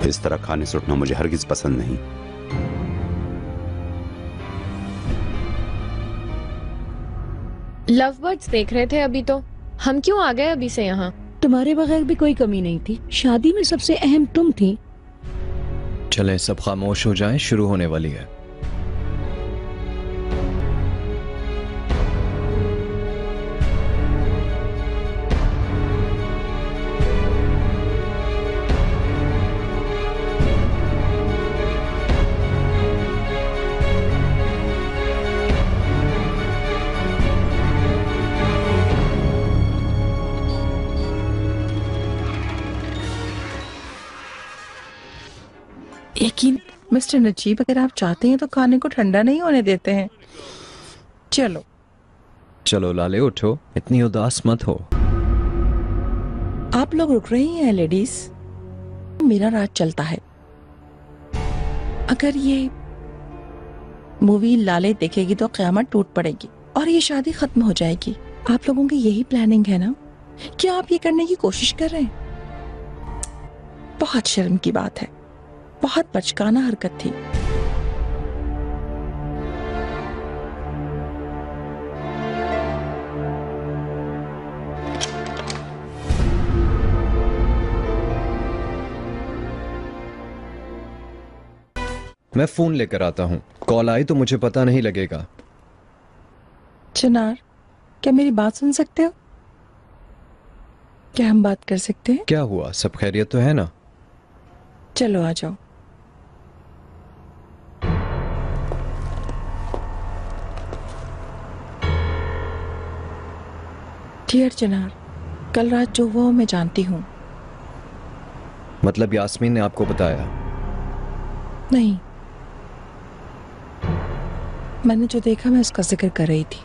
इस तरह खाने से उठना मुझे हरगिज पसंद नहीं। लव बर्ड्स देख रहे थे अभी तो, हम क्यों आ गए अभी से यहाँ? तुम्हारे बगैर भी कोई कमी नहीं थी, शादी में सबसे अहम तुम थी। चलें सब खामोश हो जाएं, शुरू होने वाली है। यकीन मिस्टर नजीब, अगर आप चाहते हैं तो खाने को ठंडा नहीं होने देते हैं। चलो चलो लाले उठो, इतनी उदास मत हो। आप लोग रुक रही हैं लेडीज, मेरा राज चलता है। अगर ये मूवी लाले देखेगी तो क़यामत टूट पड़ेगी और ये शादी खत्म हो जाएगी। आप लोगों की यही प्लानिंग है ना? क्या आप ये करने की कोशिश कर रहे हैं? बहुत शर्म की बात है, बहुत बचकाना हरकत थी। मैं फोन लेकर आता हूँ, कॉल आई तो मुझे पता नहीं लगेगा। चिनार, क्या मेरी बात सुन सकते हो? क्या हम बात कर सकते हैं? क्या हुआ, सब खैरियत तो है ना? चलो आ जाओ। डियर चिनार, कल रात जो हुआ मैं जानती हूँ। मतलब यास्मीन ने आपको बताया? नहीं, मैंने जो देखा मैं उसका जिक्र कर रही थी।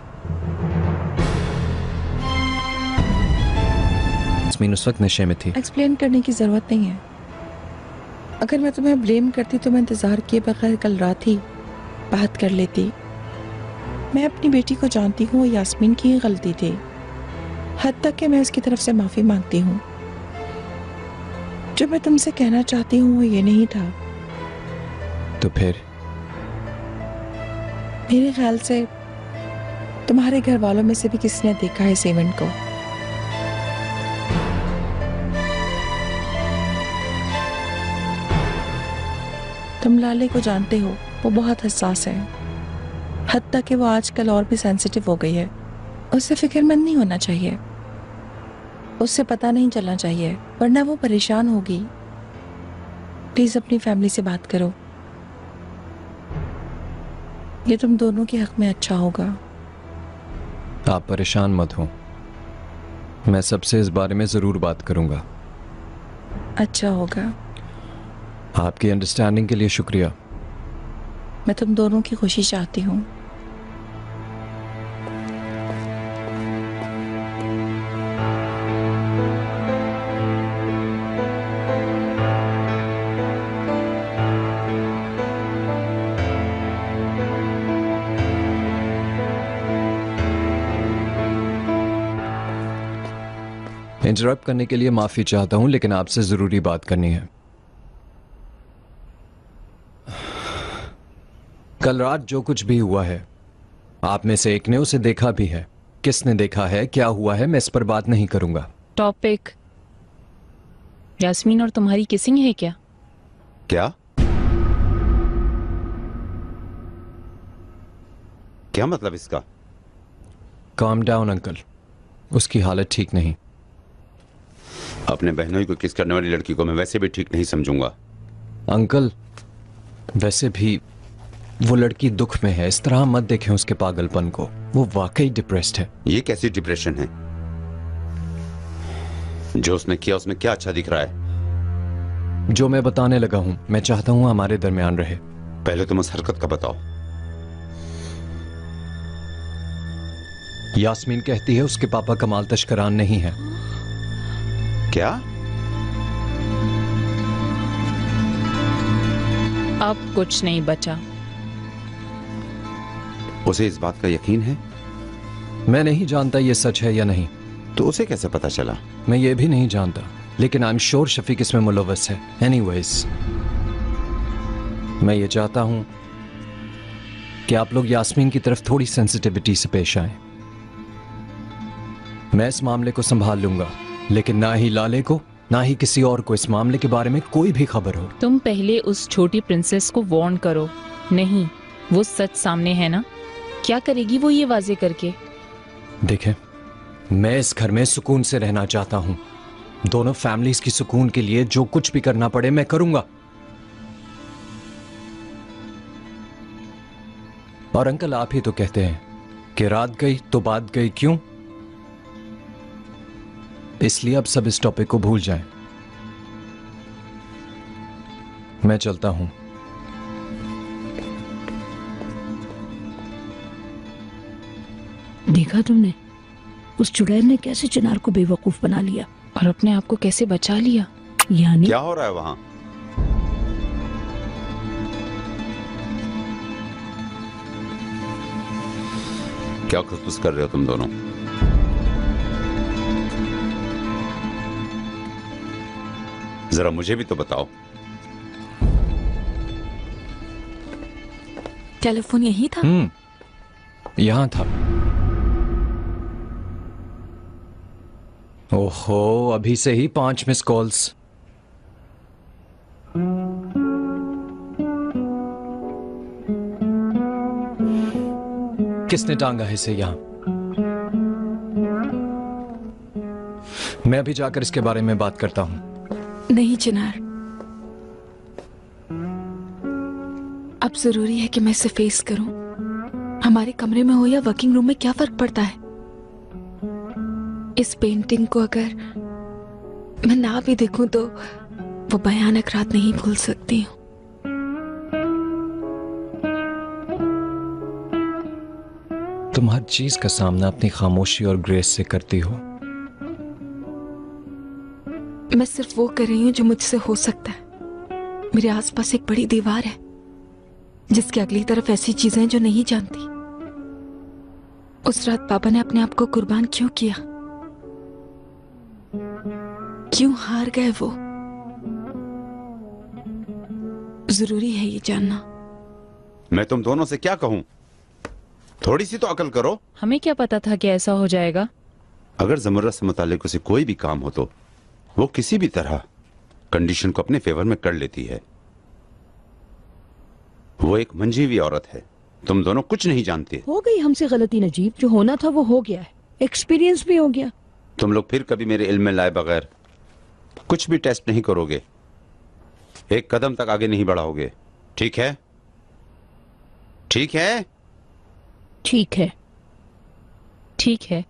यास्मीन उस वक्त नशे में थी। एक्सप्लेन करने की जरूरत नहीं है। अगर मैं तुम्हें ब्लेम करती तो मैं इंतजार किए बगैर कल रात ही बात कर लेती। मैं अपनी बेटी को जानती हूँ, यास्मीन की ही गलती थी, हद तक कि मैं उसकी तरफ से माफी मांगती हूँ। जो मैं तुमसे कहना चाहती हूँ वो ये नहीं था। तो फिर? मेरे ख्याल से तुम्हारे घर वालों में से भी किसी ने देखा है इस इवेंट को। तुम लाले को जानते हो, वो बहुत हसास है, हद तक कि वो आजकल और भी सेंसिटिव हो गई है। उससे फिक्रमंद नहीं होना चाहिए, उससे पता नहीं चलना चाहिए, वरना वो परेशान होगी। प्लीज अपनी फैमिली से बात करो, ये तुम दोनों के हक में अच्छा होगा। आप परेशान मत हो, मैं सबसे इस बारे में जरूर बात करूंगा। अच्छा होगा। आपकी अंडरस्टैंडिंग के लिए शुक्रिया। मैं तुम दोनों की खुशी चाहती हूँ। इंटरप्ट करने के लिए माफी चाहता हूं, लेकिन आपसे जरूरी बात करनी है। कल रात जो कुछ भी हुआ है, आप में से एक ने उसे देखा भी है। किसने देखा है, क्या हुआ है, मैं इस पर बात नहीं करूंगा। टॉपिक यास्मीन और तुम्हारी किसिंग है क्या? क्या क्या मतलब इसका? काम डाउन अंकल, उसकी हालत ठीक नहीं। अपने बहनों को किस करने वाली लड़की को मैं वैसे भी ठीक नहीं समझूंगा। अंकल, वैसे भी वो लड़की दुख में है, इस तरह मत देखें उसके पागलपन को। वो वाकई डिप्रेस्ड है। ये कैसी डिप्रेशन है? जो उसने किया उसमें क्या अच्छा दिख रहा है? जो मैं बताने लगा हूं, मैं चाहता हूं हमारे दरमियान रहे। पहले तुम उस हरकत का बताओ। यास्मीन कहती है उसके पापा कमाल तशकरान नहीं है। क्या? अब कुछ नहीं बचा। उसे इस बात का यकीन है? मैं नहीं जानता ये सच है या नहीं। तो उसे कैसे पता चला? मैं ये भी नहीं जानता। लेकिन आई एम श्योर शफीक इसमें मुलव्वस है। एनीवेज, मैं ये चाहता हूं कि आप लोग यास्मीन की तरफ थोड़ी सेंसिटिविटी से पेश आएं। मैं इस मामले को संभाल लूंगा, लेकिन ना ही लाले को ना ही किसी और को इस मामले के बारे में कोई भी खबर हो। तुम पहले उस छोटी प्रिंसेस को वार्न करो। नहीं, वो सच सामने है ना। क्या करेगी वो ये वाजे करके? देखें, मैं इस घर में सुकून से रहना चाहता हूं। दोनों फैमिलीज की सुकून के लिए जो कुछ भी करना पड़े मैं करूंगा। और अंकल, आप ही तो कहते हैं कि रात गई तो बात गई, क्यों? इसलिए अब सब इस टॉपिक को भूल जाएं। मैं चलता हूं। देखा तुमने उस चुड़ैल ने कैसे चिनार को बेवकूफ बना लिया और अपने आप को कैसे बचा लिया। यानी क्या हो रहा है वहां? क्या खुसफुस कर रहे हो तुम दोनों? जरा मुझे भी तो बताओ। टेलीफोन यही था? यहां था। ओहो, अभी से ही 5 मिस कॉल्स। किसने टांगा है इसे यहां? मैं अभी जाकर इसके बारे में बात करता हूं। नहीं चिनार, अब जरूरी है कि मैं इसे फेस करूं। हमारे कमरे में हो या वर्किंग रूम में क्या फर्क पड़ता है? इस पेंटिंग को अगर मैं ना भी देखूं तो वो भयानक रात नहीं भूल सकती हूं। तुम हर चीज का सामना अपनी खामोशी और ग्रेस से करती हो। मैं सिर्फ वो कर रही हूं जो मुझसे हो सकता है। मेरे आसपास एक बड़ी दीवार है जिसकी अगली तरफ ऐसी चीजें हैं जो नहीं जानती। उस रात पापा ने अपने आप को कुर्बान क्यों किया? क्यों हार गए वो? जरूरी है ये जानना। मैं तुम दोनों से क्या कहूं? थोड़ी सी तो अकल करो। हमें क्या पता था कि ऐसा हो जाएगा। अगर जमर्रत से मुताल्लिक उसे कोई भी काम हो तो वो किसी भी तरह कंडीशन को अपने फेवर में कर लेती है। वो एक मंझी हुई औरत है। तुम दोनों कुछ नहीं जानते। हो गई हमसे गलती नजीब, जो होना था वो हो गया है। एक्सपीरियंस भी हो गया। तुम लोग फिर कभी मेरे इल्म में लाए बगैर कुछ भी टेस्ट नहीं करोगे, एक कदम तक आगे नहीं बढ़ाओगे। ठीक है? ठीक है? ठीक है। ठीक है।